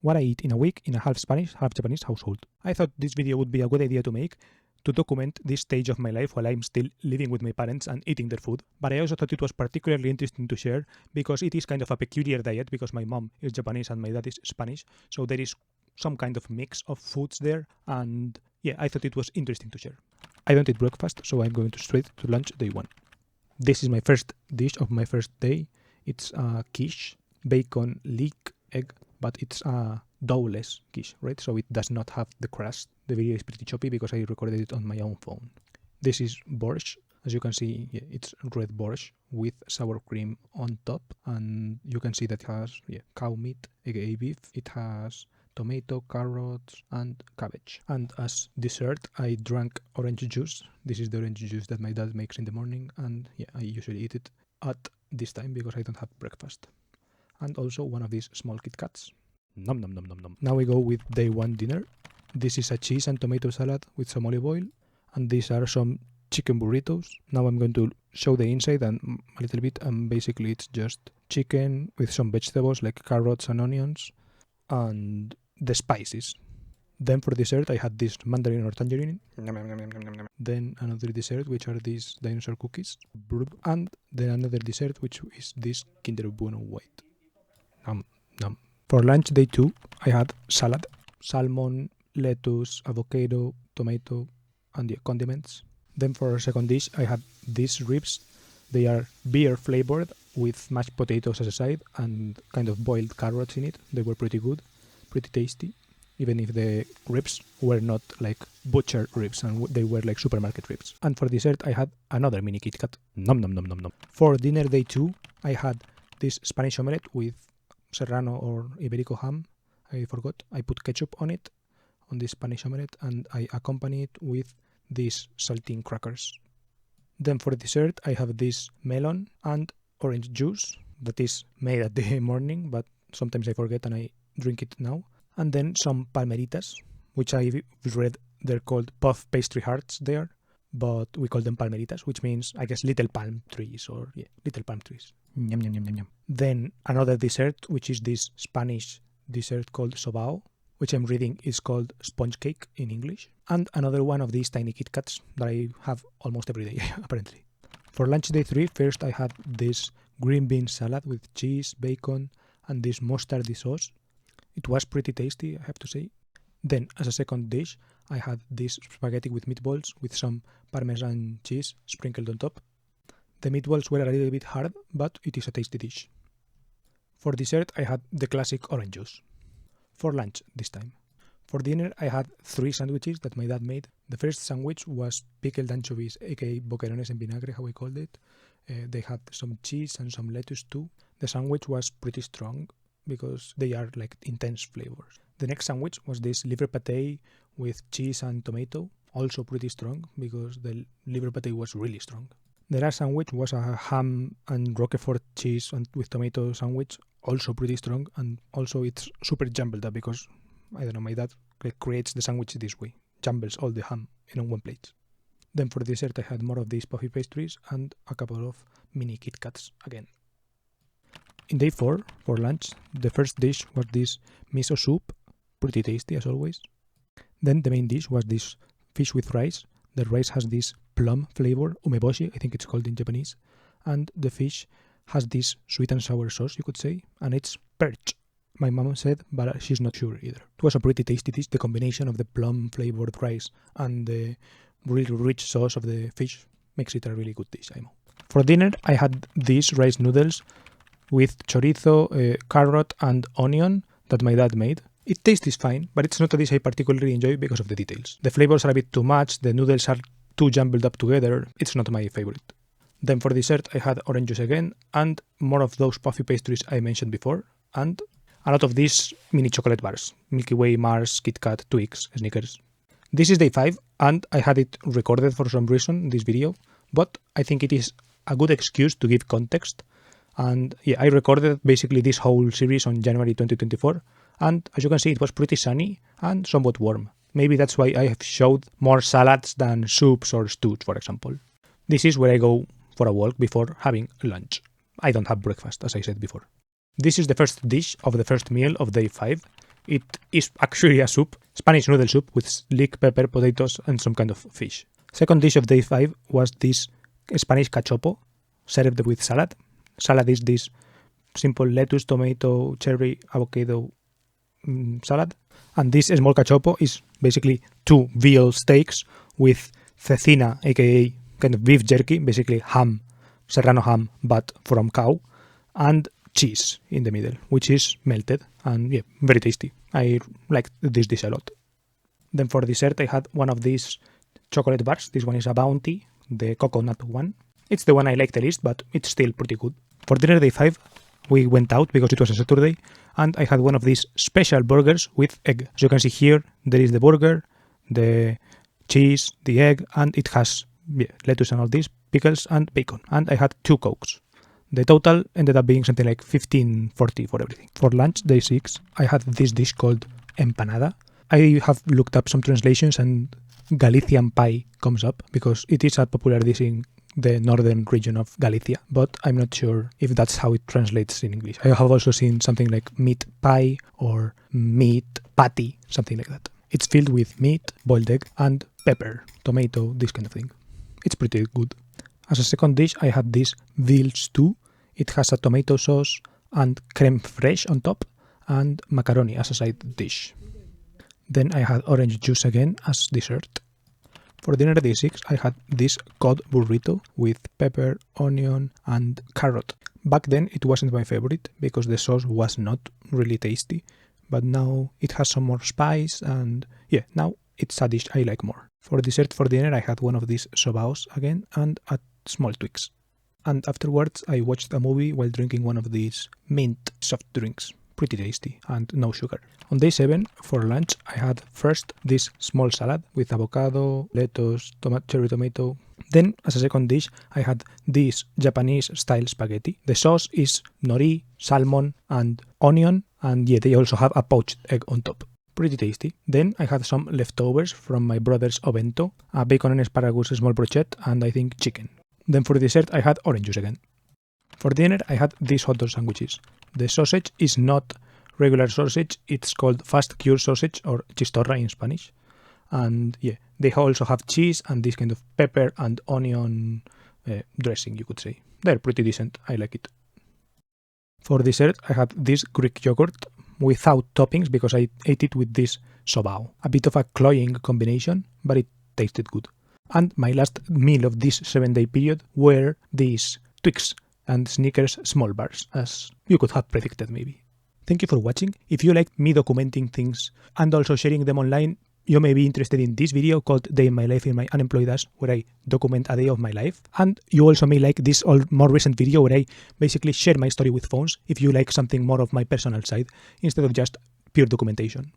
What I eat in a week in a half Spanish, half Japanese household. I thought this video would be a good idea to make to document this stage of my life while I'm still living with my parents and eating their food. But I also thought it was particularly interesting to share because it is kind of a peculiar diet because my mom is Japanese and my dad is Spanish. So there is some kind of mix of foods there. And yeah, I thought it was interesting to share. I don't eat breakfast, so I'm going straight to lunch day one. This is my first dish of my first day. It's a quiche, bacon, leek, egg, but it's a doughless quiche, right? So it does not have the crust. The video is pretty choppy because I recorded it on my own phone. This is borscht. As you can see, it's red borscht with sour cream on top, and you can see that it has cow meat, aka beef. It has tomato, carrots, and cabbage. And as dessert, I drank orange juice. This is the orange juice that my dad makes in the morning, and I usually eat it at this time because I don't have breakfast. And also one of these small Kit Kats. Nom nom nom nom nom. Now we go with day one dinner. This is a cheese and tomato salad with some olive oil, and these are some chicken burritos. Now I'm going to show the inside and a little bit, and basically it's just chicken with some vegetables like carrots and onions and the spices. Then for dessert I had this mandarin or tangerine. Then another dessert, which are these dinosaur cookies. And then another dessert, which is this Kinder Bueno white. For lunch day two, I had salad, salmon, lettuce, avocado, tomato, and condiments. Then for our second dish, I had these ribs. They are beer flavored with mashed potatoes as a side and kind of boiled carrots in it. They were pretty good, pretty tasty, even if the ribs were not like butcher ribs and they were like supermarket ribs. And for dessert, I had another mini Kit Kat. Nom nom nom nom nom. For dinner day two, I had this Spanish omelette with Serrano or Iberico ham. I forgot. I put ketchup on it, on this Spanish omelette, and I accompany it with these saltine crackers. Then for dessert, I have this melon and orange juice that is made at the morning, but sometimes I forget and I drink it now. And then some palmeritas, which I read they're called puff pastry hearts there, but we call them palmeritas, which means, I guess, little palm trees or little palm trees. Yum, yum, yum, yum, yum. Then another dessert, which is this Spanish dessert called sobao, which I'm reading is called sponge cake in English. And another one of these tiny Kit Kats that I have almost every day, apparently. For lunch day three, first I had this green bean salad with cheese, bacon, and this mustardy sauce. It was pretty tasty, I have to say. Then, as a second dish, I had this spaghetti with meatballs with some Parmesan cheese sprinkled on top. The meatballs were a little bit hard, but it is a tasty dish. For dessert, I had the classic orange juice. For lunch, this time. For dinner, I had 3 sandwiches that my dad made. The first sandwich was pickled anchovies, aka boquerones en vinagre, how we called it. They had some cheese and some lettuce too. The sandwich was pretty strong because they are like intense flavors. The next sandwich was this liver pate with cheese and tomato, also pretty strong because the liver pate was really strong. The last sandwich was a ham and Roquefort cheese and with tomato sandwich, also pretty strong, and also it's super jumbled up because, I don't know, my dad creates the sandwich this way, jumbles all the ham in one plate. Then for dessert I had more of these puffy pastries and a couple of mini Kit Kats again. In day 4, for lunch, the first dish was this miso soup, pretty tasty as always. Then the main dish was this fish with rice. The rice has this plum flavor, umeboshi, I think it's called in Japanese, and the fish has this sweet and sour sauce, you could say, and it's perch. My mom said, but she's not sure either. It was a pretty tasty dish. The combination of the plum flavored rice and the really rich sauce of the fish makes it a really good dish, I know. For dinner, I had these rice noodles with chorizo, carrot and onion that my dad made. It tastes fine, but it's not a dish I particularly enjoy because of the details. The flavors are a bit too much, the noodles are too jumbled up together, it's not my favorite. Then for dessert I had orange juice again, and more of those puffy pastries I mentioned before, and a lot of these mini chocolate bars, Milky Way, Mars, Kit Kat, Twix, Snickers. This is day 5, and I had it recorded for some reason, this video, but I think it is a good excuse to give context. And I recorded basically this whole series on January 2024, and as you can see it was pretty sunny and somewhat warm. Maybe that's why I have showed more salads than soups or stews, for example. This is where I go for a walk before having lunch. I don't have breakfast, as I said before. This is the first dish of the first meal of day 5. It is actually a soup, Spanish noodle soup with sleek pepper, potatoes, and some kind of fish. Second dish of day 5 was this Spanish cachopo, served with salad. Salad is this simple lettuce, tomato, cherry, avocado salad. And this small cachopo is basically 2 veal steaks with cecina, aka kind of beef jerky, basically ham, serrano ham, but from cow, and cheese in the middle, which is melted and yeah, very tasty. I like this dish a lot. Then for dessert, I had one of these chocolate bars. This one is a Bounty, the coconut one. It's the one I like the least, but it's still pretty good. For dinner day 5, we went out because it was a Saturday, and I had one of these special burgers with egg. As you can see here, there is the burger, the cheese, the egg, and it has lettuce and all this, pickles and bacon. And I had 2 Cokes. The total ended up being something like $15.40 for everything. For lunch, day 6, I had this dish called empanada. I have looked up some translations and Galician pie comes up because it is a popular dish in the northern region of Galicia, but I'm not sure if that's how it translates in English. I have also seen something like meat pie or meat patty, something like that. It's filled with meat, boiled egg, and pepper, tomato, this kind of thing. It's pretty good. As a second dish, I had this veal stew. It has a tomato sauce and creme fraiche on top, and macaroni as a side dish. Then I had orange juice again as dessert. For dinner day 6, I had this cod burrito with pepper, onion, and carrot. Back then, it wasn't my favorite because the sauce was not really tasty, but now it has some more spice, and yeah, now it's a dish I like more. For dessert for dinner, I had one of these sobaos again and a small Twix. And afterwards, I watched a movie while drinking one of these mint soft drinks. Pretty tasty and no sugar. On day 7, for lunch, I had first this small salad with avocado, lettuce, cherry tomato. Then, as a second dish, I had this Japanese-style spaghetti. The sauce is nori, salmon, and onion, and yeah, they also have a poached egg on top. Pretty tasty. Then I had some leftovers from my brother's obento, a bacon and asparagus small brochette, and I think chicken. Then for dessert, I had orange juice again. For dinner, I had these hot dog sandwiches. The sausage is not regular sausage, it's called fast cure sausage or chistorra in Spanish. And yeah, they also have cheese and this kind of pepper and onion dressing, you could say. They're pretty decent, I like it. For dessert, I had this Greek yogurt without toppings because I ate it with this sobao. A bit of a cloying combination, but it tasted good. And my last meal of this 7-day period were these Twix and Snickers small bars, as you could have predicted maybe. Thank you for watching. If you like me documenting things and also sharing them online, you may be interested in this video called Day in My Life in my unemployed ass, where I document a day of my life. And you also may like this more recent video where I basically share my story with phones if you like something more of my personal side instead of just pure documentation.